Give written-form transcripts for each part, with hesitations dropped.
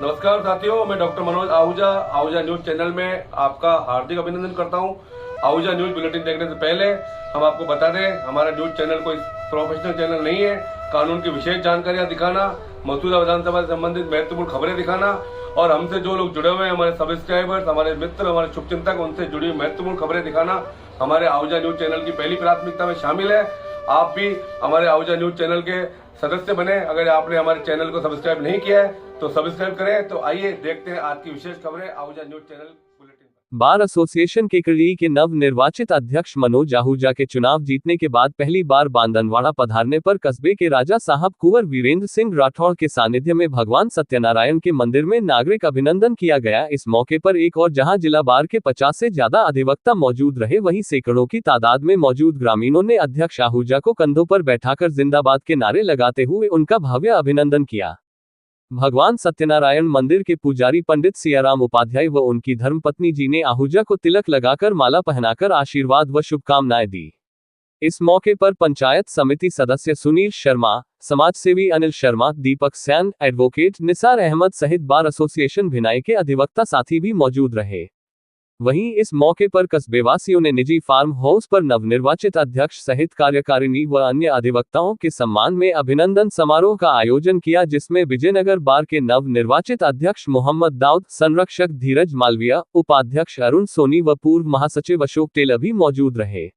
नमस्कार साथियों, मैं doctor Manoj Ahuja Ahuja news channel में आपका हार्दिक अभिनंदन करता हूं। आहूजा न्यूज बुलेटिन देखने से पहले हम आपको बता दें, हमारा न्यूज चैनल कोई प्रोफेशनल चैनल नहीं है। कानून की विशेष जानकारियां दिखाना, मौजूदा विधानसभा से संबंधित महत्वपूर्ण खबरें दिखाना और हमसे जो लोग जुड़े हुए हैं, हमारे सब्सक्राइबर्स, हमारे मित्र, हमारे शुभचिंतक, उनसे जुड़ी हुई महत्वपूर्ण खबरें दिखाना हमारे आहूजा न्यूज चैनल की पहली प्राथमिकता में शामिल है। आप भी हमारे आहूजा न्यूज चैनल के सदस्य बने। अगर आपने हमारे चैनल को सब्सक्राइब नहीं किया है तो सब्सक्राइब करें। तो आइए देखते हैं आज की विशेष खबरें Ahuja news channel bulletin. Bar association Kekri के नव निर्वाचित अध्यक्ष मनोज आहूजा के चुनाव जीतने के बाद पहली बार बांदनवाड़ा पधारने पर कस्बे के राजा साहब कुंवर वीरेंद्र सिंह राठौड़ के सानिध्य में भगवान सत्यनारायण के मंदिर में नागरिक अभिनंदन किया गया। इस मौके पर एक और जहां जिला बार के 50 से ज्यादा अधिवक्ता मौजूद रहे, वहीं सैकड़ों की तादाद में मौजूद ग्रामीणों ने अध्यक्ष आहूजा को कंधों पर बैठाकर जिंदाबाद के नारे लगाते हुए उनका भव्य अभिनंदन किया। भगवान सत्यनारायण मंदिर के पुजारी पंडित सियाराम उपाध्याय व उनकी धर्मपत्नी जी ने आहूजा को तिलक लगाकर माला पहनाकर आशीर्वाद व शुभकामनाएं दी। इस मौके पर पंचायत समिति सदस्य सुनील शर्मा, समाजसेवी अनिल शर्मा, दीपक सैन, एडवोकेट निसार अहमद सहित बार एसोसिएशन भिलाई के अधिवक्ता साथी भी मौजूद रहे। वहीं इस मौके पर कस्बेवासियों ने निजी फार्म हाउस पर नवनिर्वाचित अध्यक्ष सहित कार्यकारिणी व अन्य अधिवक्ताओं के सम्मान में अभिनंदन समारोह का आयोजन किया, जिसमें विजयनगर बार के नवनिर्वाचित अध्यक्ष मोहम्मद दाऊद, संरक्षक धीरज मालविया, उपाध्यक्ष अरुण सोनी व पूर्व महासचिव अशोक टेलर भी मौजूद रहे।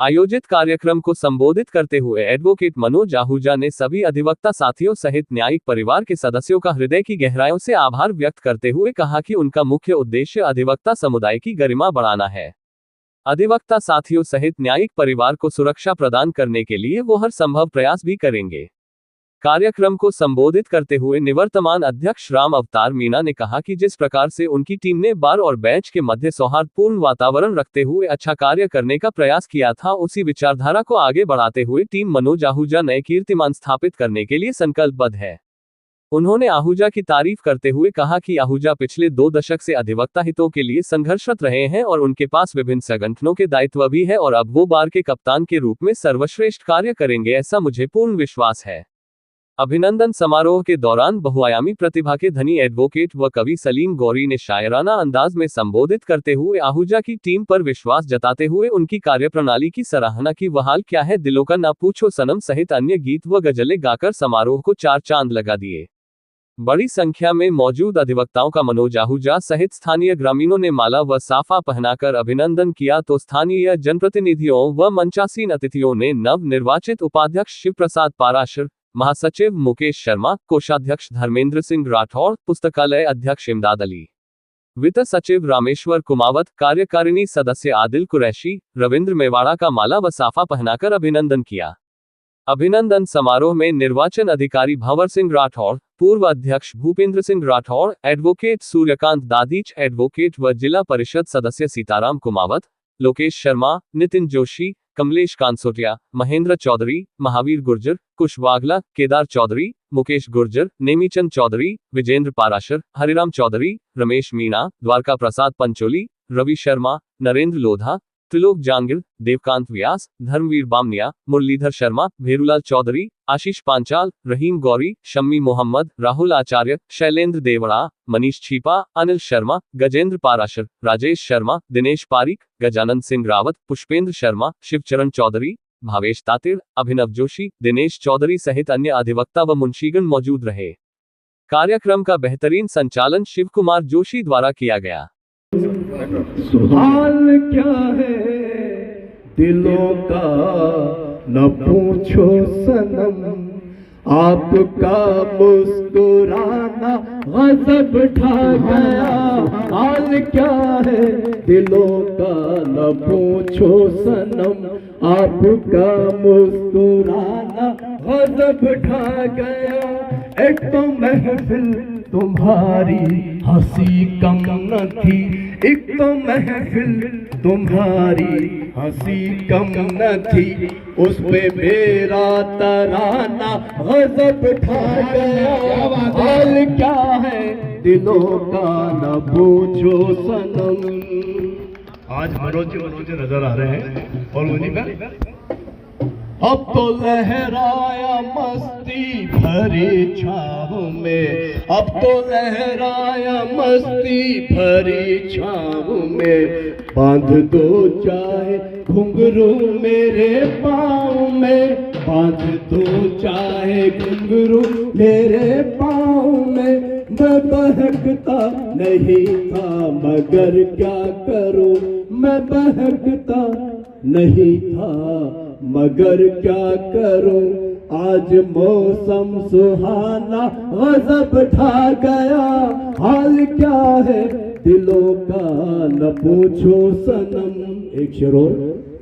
आयोजित कार्यक्रम को संबोधित करते हुए एडवोकेट मनोज आहूजा ने सभी अधिवक्ता साथियों सहित न्यायिक परिवार के सदस्यों का हृदय की गहराइयों से आभार व्यक्त करते हुए कहा कि उनका मुख्य उद्देश्य अधिवक्ता समुदाय की गरिमा बढ़ाना है। अधिवक्ता साथियों सहित न्यायिक परिवार को सुरक्षा प्रदान करने के लिए वो हर संभव प्रयास भी करेंगे। कार्यक्रम को संबोधित करते हुए निवर्तमान अध्यक्ष राम अवतार मीणा ने कहा कि जिस प्रकार से उनकी टीम ने बार और बेंच के मध्य सौहार्दपूर्ण वातावरण रखते हुए अच्छा कार्य करने का प्रयास किया था, उसी विचारधारा को आगे बढ़ाते हुए टीम मनोज आहूजा नए कीर्तिमान स्थापित करने के लिए संकल्पबद्ध है। उन्होंने आहूजा की तारीफ करते हुए कहा कि आहूजा पिछले 2 दशक से अधिवक्ता हितों के लिए संघर्षरत रहे हैं और उनके पास विभिन्न संगठनों के दायित्व भी है और अब वो बार के कप्तान के रूप में सर्वश्रेष्ठ कार्य करेंगे, ऐसा मुझे पूर्ण विश्वास है। अभिनंदन समारोह के दौरान बहुआयामी प्रतिभा के धनी एडवोकेट व कवि सलीम गौरी ने शायराना अंदाज में संबोधित करते हुए आहूजा की टीम पर विश्वास जताते हुए उनकी कार्यप्रणाली की सराहना की। वह हाल क्या है दिलों का ना पूछो सनम सहित अन्य गीत व गजलें गाकर समारोह को 4 चांद लगा दिए। बड़ी संख्या में मौजूद अधिवक्ताओं का मनोज आहूजा सहित स्थानीय ग्रामीणों ने माला व साफा पहनाकर अभिनंदन किया, तो स्थानीय जनप्रतिनिधियों व मंचासीन अतिथियों ने नव निर्वाचित उपाध्यक्ष शिव प्रसाद पाराशर, महासचिव मुकेश शर्मा, कोषाध्यक्ष धर्मेंद्र सिंह राठौड़, पुस्तकालय अध्यक्ष इमदाद अली, वित्त सचिव रामेश्वर कुमावत, कार्यकारिणी सदस्य आदिल कुरैशी, रविंद्र मेवाड़ा का माला व साफा पहनाकर अभिनंदन किया। अभिनंदन समारोह में निर्वाचन अधिकारी भंवर सिंह राठौड़, पूर्व अध्यक्ष भूपेंद्र सिंह राठौड़, एडवोकेट सूर्यकांत दादीच, एडवोकेट व जिला परिषद सदस्य सीताराम कुमावत, लोकेश शर्मा, नितिन जोशी, कमलेश कांसोटिया, महेंद्र चौधरी, महावीर गुर्जर, कुश वागला, केदार चौधरी, मुकेश गुर्जर, नेमीचंद चौधरी, विजेंद्र पाराशर, हरिराम चौधरी, रमेश मीणा, द्वारका प्रसाद पंचोली, रवि शर्मा, नरेंद्र लोधा, त्रिलोक जांगिर, देवकांत व्यास, धर्मवीर बामनिया, मुरलीधर शर्मा, भेरूलाल चौधरी, आशीष पांचाल, रहीम गौरी, शम्मी मोहम्मद, राहुल आचार्य, शैलेंद्र देवड़ा, मनीष छीपा, अनिल शर्मा, गजेंद्र पाराशर, राजेश शर्मा, दिनेश पारिक, गजानंद सिंह रावत, पुष्पेंद्र शर्मा, शिवचरण चौधरी, भावेश तातिर, अभिनव जोशी, दिनेश चौधरी सहित अन्य अधिवक्ता व मुंशीगण मौजूद रहे। कार्यक्रम का बेहतरीन संचालन शिव कुमार जोशी द्वारा किया गया। हाल क्या है दिलों का न पूछो सनम, आपका मुस्कुराना गजब ढा गया। हाल क्या है दिलों का न पूछो सनम, आपका मुस्कुराना गजब ढा गया। एक तो महफिल तुम्हारी हंसी कम न थी, एक तो महफिल तुम्हारी हंसी कम न थी, उस पे मेरा तराना गजब ढा गया। हाल क्या है दिलों का न पूछो सनम। आज मनोज जी नजर आ रहे हैं और उन्हीं का अब तो लहराया मस्ती भरी छाव में, अब तो लहराया मस्ती भरी छाव में, बांध दो चाहे घुंघरू मेरे पाँव में, बांध दो चाहे घुंघरू मेरे पाँव में। मैं बहकता नहीं था मगर क्या करूं, मैं बहकता नहीं था मगर क्या करूं। आज मौसम सुहाना गजब ढा गया, हाल क्या है दिलों का न पूछो सनम। एक शेर और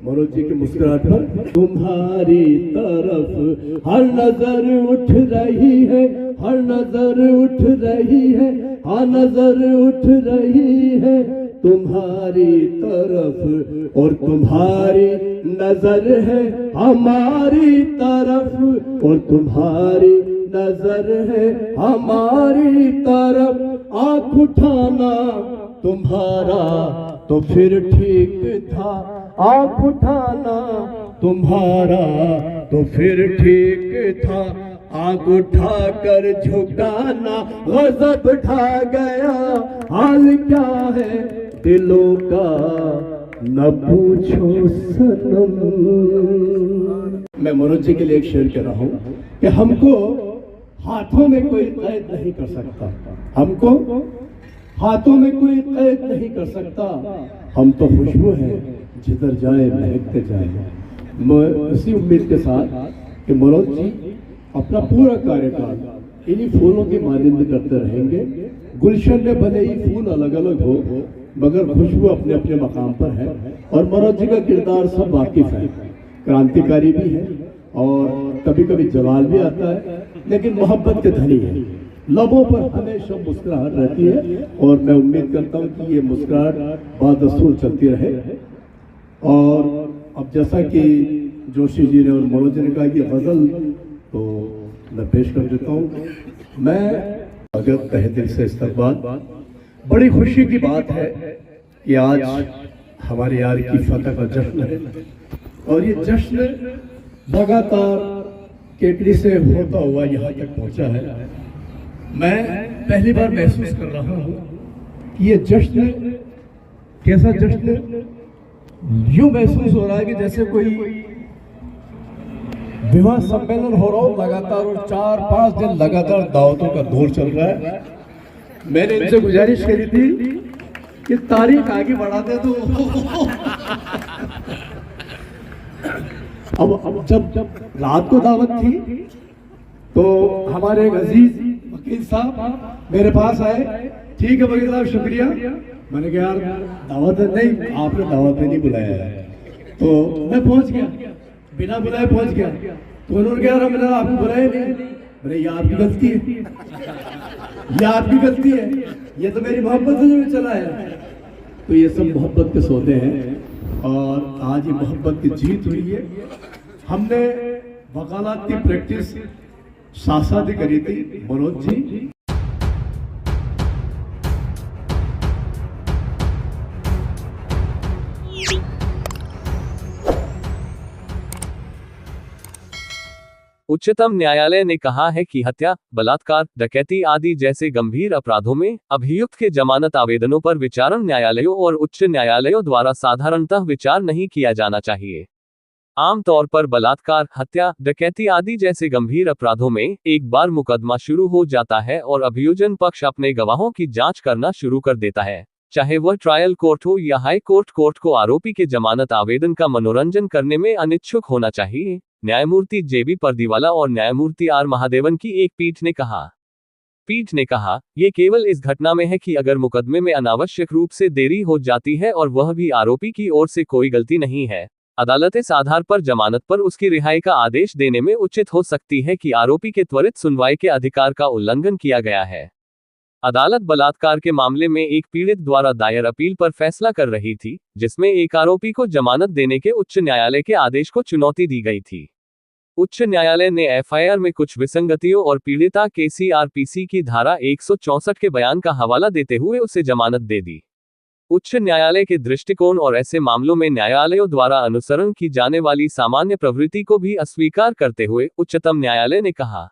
मनोज जी की मुस्कुराहट पर। तुम्हारी तरफ हर नजर उठ रही है, हर नजर उठ रही है, हाँ नजर उठ रही है तुम्हारी तरफ, और तुम्हारी नजर है हमारी तरफ, और तुम्हारी नजर है हमारी तरफ। आँख उठाना तुम्हारा तो फिर ठीक था, आँख उठाना तुम्हारा तो फिर ठीक था, आँख उठाकर झुकाना गजब ढा गया, हाल क्या है दिलों का न पूछो सनम। मैं मनोज जी के लिए एक शेर कह रहा हूं कि हमको हाथों में कोई कैद नहीं कर सकता, हमको हाथों में कोई कैद नहीं कर सकता, हम तो खुशबू हैं जिधर जाए महकते जाए। मैं इसी उम्मीद के साथ कि मनोज जी अपना पूरा कार्यकाल इन्हीं फूलों के माध्यम से करते रहेंगे। गुलशन में भले ही फूल अलग अलग हो मगर खुशबू अपने अपने मकाम पर है, और मनोज जी का किरदार सब वाकिफ है, क्रांतिकारी भी है और कभी कभी जवाल भी आता है, लेकिन मोहब्बत के धनी है, लबों पर हमेशा मुस्कुराहट रहती है, और मैं उम्मीद करता हूँ कि ये मुस्कुराहट बादस्तूर चलती रहे। और अब जैसा कि जोशी जी ने और मनोज जी ने कहा कि गजल तो मैं पेश कर देता हूँ। मैं अगर तहे दिल से इस्तकबाल, बड़ी खुशी की बात है कि आज हमारे यार की फतह का जश्न है, और ये जश्न लगातार केकड़ी से होता हुआ यहाँ तक पहुँचा है। मैं पहली बार महसूस कर रहा हूँ कि ये जश्न कैसा जश्न, यूं महसूस हो रहा है कि जैसे कोई विवाह सम्मेलन हो रहा हो लगातार, और 4-5 दिन लगातार दावतों का दौर चल रहा है। मैंने इनसे गुजारिश करी थी कि तारीख आगे बढ़ा दे, तो अब जब रात को दावत थी तो हमारे एक अजीज वकील साहब मेरे पास आए। ठीक है वकील साहब शुक्रिया। मैंने कहा यार दावत नहीं, आपने दावत में नहीं बुलाया है, तो मैं पहुंच गया, बिना बुलाए पहुंच गया। तो उन्होंने कहा मैंने आपको बुलाया नहीं। मैंने ये आपकी गलती है, ये आपकी गलती है, ये तो मेरी मोहब्बत से जो चला है। तो ये सब मोहब्बत के सौदे हैं, और आज ये मोहब्बत की जीत हुई है। हमने वकालत की प्रैक्टिस साथ साथ ही करी थी मनोज जी। उच्चतम न्यायालय ने कहा है कि हत्या, बलात्कार, डकैती आदि जैसे गंभीर अपराधों में अभियुक्त के जमानत आवेदनों पर विचारण न्यायालयों और उच्च न्यायालयों द्वारा साधारणतः विचार नहीं किया जाना चाहिए। आमतौर पर बलात्कार, हत्या, डकैती आदि जैसे गंभीर अपराधों में एक बार मुकदमा शुरू हो जाता है और अभियोजन पक्ष अपने गवाहों की जांच करना शुरू कर देता है, चाहे वह ट्रायल कोर्ट हो या हाई कोर्ट। कोर्ट को आरोपी के जमानत आवेदन का मनोरंजन करने में अनिच्छुक होना चाहिए, न्यायमूर्ति जेबी पर्दीवाला और न्यायमूर्ति आर महादेवन की एक पीठ ने कहा, ये केवल इस घटना में है कि अगर मुकदमे में अनावश्यक रूप से देरी हो जाती है और वह भी आरोपी की ओर से कोई गलती नहीं है, अदालत इस आधार पर जमानत पर उसकी रिहाई का आदेश देने में उचित हो सकती है कि आरोपी के त्वरित सुनवाई के अधिकार का उल्लंघन किया गया है। अदालत बलात्कार के मामले में एक पीड़ित द्वारा दायर अपील पर फैसला कर रही थी, जिसमें एक आरोपी को जमानत देने के उच्च न्यायालय के आदेश को चुनौती दी गई थी। उच्च न्यायालय ने एफआईआर में कुछ विसंगतियों और पीड़िता के सीआरपीसी की धारा 164 के बयान का हवाला देते हुए उसे जमानत दे दी। उच्च न्यायालय के दृष्टिकोण और ऐसे मामलों में न्यायालयों द्वारा अनुसरण की जाने वाली सामान्य प्रवृत्ति को भी अस्वीकार करते हुए उच्चतम न्यायालय ने कहा,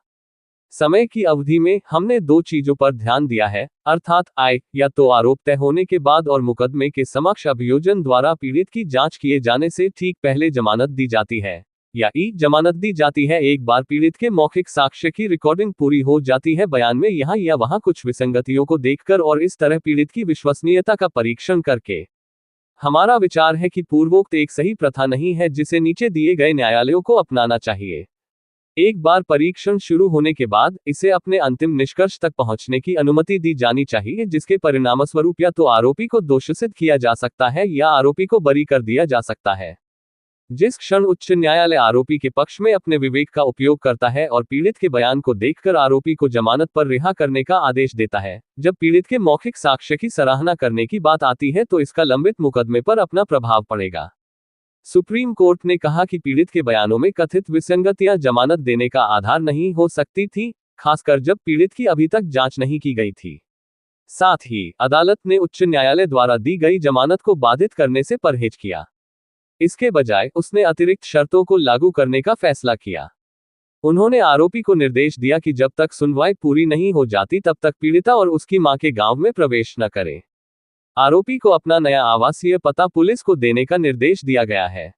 समय की अवधि में हमने दो चीजों पर ध्यान दिया है, अर्थात आय, या तो आरोप तय होने के बाद और मुकदमे के समक्ष अभियोजन द्वारा पीड़ित की जांच किए जाने से ठीक पहले जमानत दी जाती है, या जमानत दी जाती है एक बार पीड़ित के मौखिक साक्ष्य की रिकॉर्डिंग पूरी हो जाती है, बयान में यहाँ या वहाँ कुछ विसंगतियों को देखकर और इस तरह पीड़ित की विश्वसनीयता का परीक्षण करके। हमारा विचार है कि पूर्वोक्त एक सही प्रथा नहीं है जिसे नीचे दिए गए न्यायालयों को अपनाना चाहिए। एक बार परीक्षण शुरू होने के बाद इसे अपने अंतिम निष्कर्ष तक पहुंचने की अनुमति दी जानी चाहिए, जिसके परिणामस्वरूप या तो आरोपी को दोषसिद्ध किया जा सकता है या आरोपी को बरी कर दिया जा सकता है। जिस क्षण उच्च न्यायालय आरोपी के पक्ष में अपने विवेक का उपयोग करता है और पीड़ित के बयान को देखकर आरोपी को जमानत पर रिहा करने का आदेश देता है, जब पीड़ित के मौखिक साक्ष्य की सराहना करने की बात आती है तो इसका लंबित मुकदमे पर अपना प्रभाव पड़ेगा। सुप्रीम कोर्ट ने कहा कि पीड़ित के बयानों में कथित विसंगतियां जमानत देने का आधार नहीं हो सकती थी, खासकर जब पीड़ित की अभी तक जांच नहीं की गई थी। साथ ही अदालत ने उच्च न्यायालय द्वारा दी गई जमानत को बाधित करने से परहेज किया। इसके बजाय उसने अतिरिक्त शर्तों को लागू करने का फैसला किया। उन्होंने आरोपी को निर्देश दिया कि जब तक सुनवाई पूरी नहीं हो जाती तब तक पीड़िता और उसकी मां के गांव में प्रवेश न करे। आरोपी को अपना नया आवासीय पता पुलिस को देने का निर्देश दिया गया है।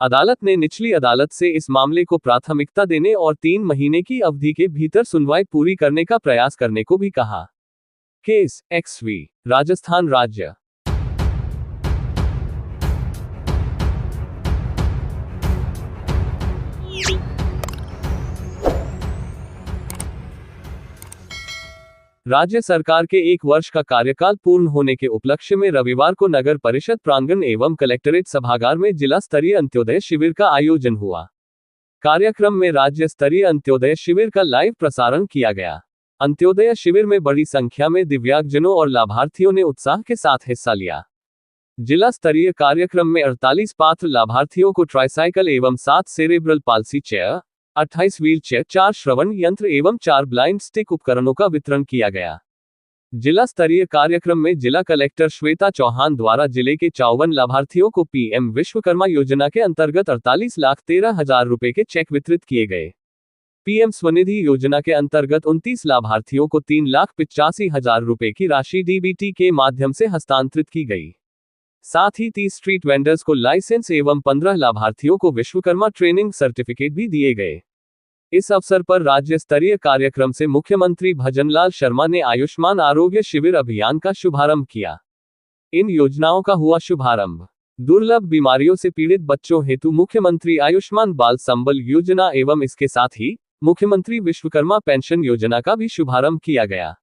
अदालत ने निचली अदालत से इस मामले को प्राथमिकता देने और 3 महीने की अवधि के भीतर सुनवाई पूरी करने का प्रयास करने को भी कहा। केस XV, राजस्थान राज्य। राज्य सरकार के 1 वर्ष का कार्यकाल पूर्ण होने के उपलक्ष्य में रविवार को नगर परिषद प्रांगण एवं कलेक्ट्रेट सभागार में जिला स्तरीय अंत्योदय शिविर का आयोजन हुआ। कार्यक्रम में राज्य स्तरीय अंत्योदय शिविर का लाइव प्रसारण किया गया। अंत्योदय शिविर में बड़ी संख्या में दिव्यांगजनों और लाभार्थियों ने उत्साह के साथ हिस्सा लिया। जिला स्तरीय कार्यक्रम में 48 पात्र लाभार्थियों को ट्राइसाइकिल एवं 7 cerebral palsy chair, 28 wheel chair, 4 श्रवण यंत्र एवं 4 ब्लाइंड स्टिक उपकरणों का वितरण किया गया। जिला स्तरीय कार्यक्रम में जिला कलेक्टर श्वेता चौहान द्वारा जिले के 54 लाभार्थियों को PM विश्वकर्मा योजना के अंतर्गत 48,13,000 रुपए के चेक वितरित किए गए। PM स्वनिधि योजना के अंतर्गत 29 लाभार्थियों को 3,85,000 रुपए की राशि DBT के माध्यम से हस्तांतरित की गई। साथ ही 30 स्ट्रीट वेंडर्स को लाइसेंस एवं 15 लाभार्थियों को विश्वकर्मा ट्रेनिंग सर्टिफिकेट भी दिए गए। इस अवसर पर राज्य स्तरीय कार्यक्रम से मुख्यमंत्री भजनलाल शर्मा ने आयुष्मान आरोग्य शिविर अभियान का शुभारंभ किया। इन योजनाओं का हुआ शुभारंभ। दुर्लभ बीमारियों से पीड़ित बच्चों हेतु मुख्यमंत्री आयुष्मान बाल संबल योजना एवं इसके साथ ही मुख्यमंत्री विश्वकर्मा पेंशन योजना का भी शुभारंभ किया गया।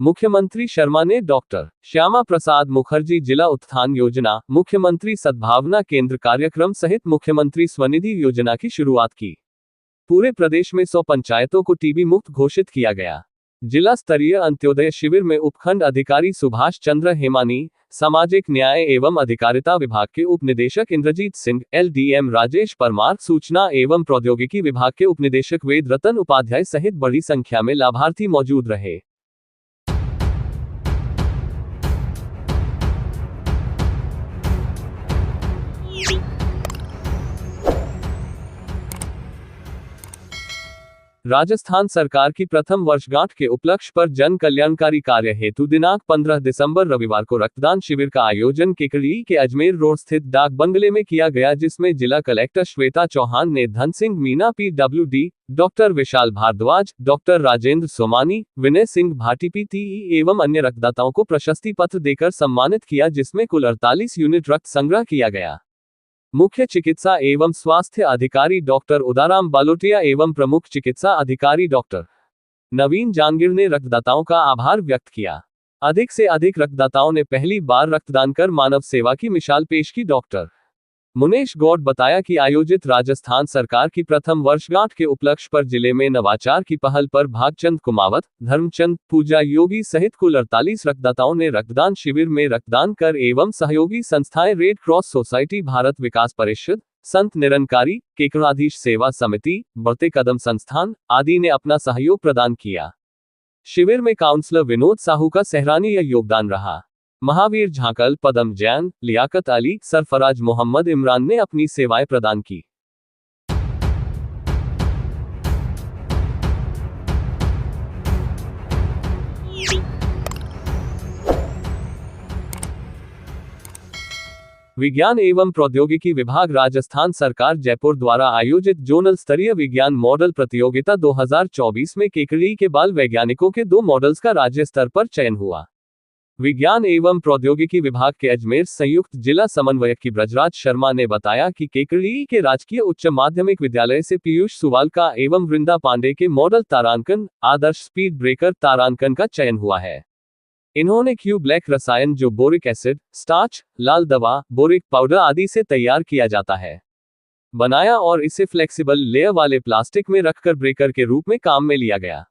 मुख्यमंत्री शर्मा ने डॉक्टर श्यामा प्रसाद मुखर्जी जिला उत्थान योजना, मुख्यमंत्री सद्भावना केंद्र कार्यक्रम सहित मुख्यमंत्री स्वनिधि योजना की शुरुआत की। पूरे प्रदेश में 100 पंचायतों को टीबी मुक्त घोषित किया गया। जिला स्तरीय अंत्योदय शिविर में उपखंड अधिकारी सुभाष चंद्र हेमानी, सामाजिक न्याय एवं अधिकारिता विभाग के उप निदेशक इंद्रजीत सिंह, LDM राजेश परमार, सूचना एवं प्रौद्योगिकी विभाग के उपनिदेशक वेद रतन उपाध्याय सहित बड़ी संख्या में लाभार्थी मौजूद रहे। राजस्थान सरकार की प्रथम वर्षगांठ के उपलक्ष्य पर जन कल्याणकारी कार्य हेतु दिनांक 15 दिसंबर रविवार को रक्तदान शिविर का आयोजन केकड़ी के अजमेर रोड स्थित डाक बंगले में किया गया, जिसमें जिला कलेक्टर श्वेता चौहान ने Dhan Singh Meena, PWD, doctor Vishal Bhardwaj, doctor Rajendra Somani, Vinay Singh Bhati PTE एवं अन्य रक्तदाताओं को प्रशस्ति पत्र देकर सम्मानित किया, जिसमें कुल 48 यूनिट रक्त संग्रह किया गया। मुख्य चिकित्सा एवं स्वास्थ्य अधिकारी डॉक्टर उदाराम बालोटिया एवं प्रमुख चिकित्सा अधिकारी डॉक्टर नवीन जांगीर ने रक्तदाताओं का आभार व्यक्त किया। अधिक से अधिक रक्तदाताओं ने पहली बार रक्तदान कर मानव सेवा की मिसाल पेश की। डॉक्टर मुनेश गौड़ बताया कि आयोजित राजस्थान सरकार की प्रथम वर्षगांठ के उपलक्ष्य पर जिले में नवाचार की पहल पर भागचंद कुमावत, धर्मचंद पूजा योगी सहित कुल 48 रक्तदाताओं ने रक्तदान शिविर में रक्तदान कर एवं सहयोगी संस्थाएं रेड क्रॉस सोसाइटी, भारत विकास परिषद, संत निरंकारी, केकड़ाधीश सेवा समिति, बढ़ते कदम संस्थान आदि ने अपना सहयोग प्रदान किया। शिविर में काउंसलर विनोद साहू का सराहनीय योगदान रहा। महावीर झांकल, पदम जैन, लियाकत अली, सरफराज मोहम्मद इमरान ने अपनी सेवाएं प्रदान की। विज्ञान एवं प्रौद्योगिकी विभाग राजस्थान सरकार जयपुर द्वारा आयोजित जोनल स्तरीय विज्ञान मॉडल प्रतियोगिता 2024 में केकड़ी के बाल वैज्ञानिकों के 2 मॉडल्स का राज्य स्तर पर चयन हुआ। विज्ञान एवं प्रौद्योगिकी विभाग के अजमेर संयुक्त जिला समन्वयक की ब्रजराज शर्मा ने बताया कि केकड़ी के राजकीय उच्च माध्यमिक विद्यालय से पीयूष सुवालका एवं वृंदा पांडे के मॉडल तारांकन आदर्श स्पीड ब्रेकर तारांकन का चयन हुआ है। इन्होंने क्यू ब्लैक रसायन जो बोरिक एसिड, स्टार्च, लाल दवा, बोरिक पाउडर आदि से तैयार किया जाता है, बनाया और इसे फ्लेक्सिबल लेयर वाले प्लास्टिक में रखकर ब्रेकर के रूप में काम में लिया गया।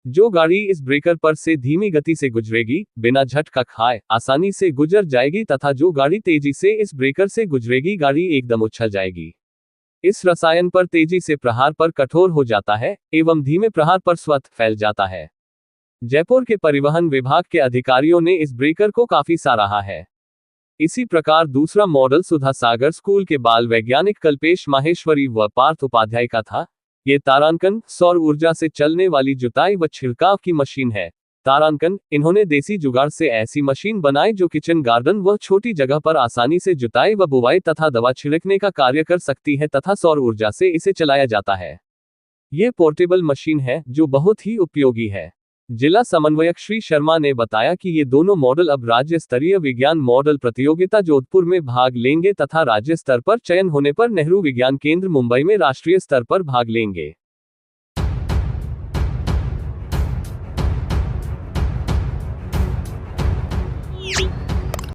जो गाड़ी इस ब्रेकर पर से धीमी गति से गुजरेगी, बिना झटका खाए आसानी से गुजर जाएगी तथा जो गाड़ी तेजी से इस ब्रेकर से गुजरेगी, गाड़ी एकदम उछल जाएगी। इस रसायन पर तेजी से प्रहार पर कठोर हो जाता है एवं धीमे प्रहार पर स्वतः फैल जाता है। जयपुर के परिवहन विभाग के अधिकारियों ने इस ब्रेकर को काफी सराहा है। इसी प्रकार दूसरा मॉडल सुधा सागर स्कूल के बाल वैज्ञानिक कल्पेश माहेश्वरी व पार्थ उपाध्याय का था। ये तारांकन सौर ऊर्जा से चलने वाली जुताई व छिड़काव की मशीन है। तारांकन इन्होंने देसी जुगाड़ से ऐसी मशीन बनाई जो किचन गार्डन व छोटी जगह पर आसानी से जुताई व बुवाई तथा दवा छिड़कने का कार्य कर सकती है तथा सौर ऊर्जा से इसे चलाया जाता है। ये पोर्टेबल मशीन है जो बहुत ही उपयोगी है। जिला समन्वयक श्री शर्मा ने बताया कि ये दोनों मॉडल अब राज्य स्तरीय विज्ञान मॉडल प्रतियोगिता जोधपुर में भाग लेंगे तथा राज्य स्तर पर चयन होने पर नेहरू विज्ञान केंद्र मुंबई में राष्ट्रीय स्तर पर भाग लेंगे।